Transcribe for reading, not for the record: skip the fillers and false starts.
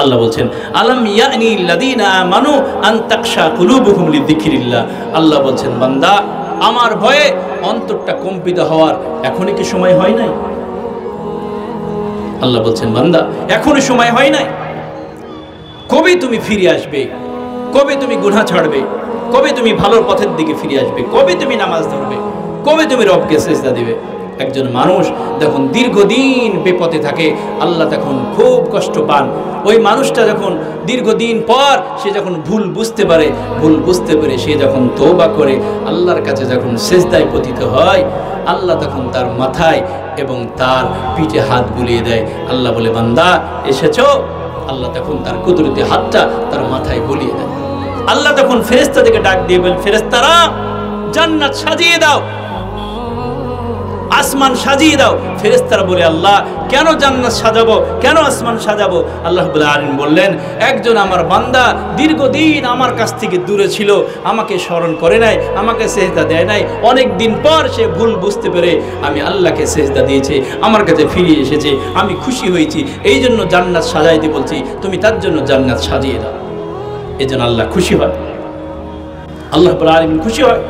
আল্লাহ বলছেন আলাম ইয়ানি লাযিনা আমানু আন তাকশা কুলুবুহুম লিযিকরিল্লাহ। আল্লাহ বলছেন বান্দা আমার ভয়ে অন্তরটা কম্পিত হওয়ার এখনই কি সময় হয় নাই? আল্লাহ বলছেন বান্দা এখনই সময় হয় নাই? কবে তুমি ফিরে আসবে? কবে তুমি গুনাহ ছাড়বে? কবে তুমি ভালোর পথের দিকে ফিরে আসবে? কবে তুমি নামাজ ধরবে? কবে তুমি রবকে সিজদা দিবে? একজন মানুষ যখন দীর্ঘদিন বেপথে থাকে আল্লাহ তখন খুব কষ্ট পান। ওই মানুষটা যখন দীর্ঘদিন পর সে যখন ভুল বুঝতে পারে, ভুল বুঝতে পেরে সে যখন তওবা করে আল্লাহর কাছে যখন সিজদায় পতিত হয়, আল্লাহ তখন তার মাথায় এবং তার পিঠে হাত বুলিয়ে দেয়। আল্লাহ বলে বান্দা এসেছো? আল্লাহ তখন তার কুদরতি হাতটা তার মাথায় বুলিয়ে দেয়। আল্লাহ তখন ফেরেশতাদেরকে ডাক দিয়ে বলেন ফেরেশতারা জান্নাত সাজিয়ে দাও, আসমান সাজিয়ে দাও। ফেরেশতারা বলে আল্লাহ কেন জান্নাত সাজাবো, কেন আসমান সাজাবো? আল্লাহ রাব্বুল আলামিন বললেন একজন আমার বান্দা দীর্ঘদিন আমার কাছ থেকে দূরে ছিল, আমাকে স্মরণ করে নাই, আমাকে সিজদা দেয় নাই। অনেক দিন পর সে ভুল বুঝতে পেরে আমি আল্লাহকে সিজদা দিয়েছে, আমার কাছে ফিরে এসেছে, আমি খুশি হয়েছি, এই জন্য জান্নাত সাজাইতে বলছি, তুমি তার জন্য জান্নাত সাজিয়ে দাও। এই জন্য আল্লাহ খুশি হয়, আল্লাহ রাব্বুল আলামিন খুশি হয়।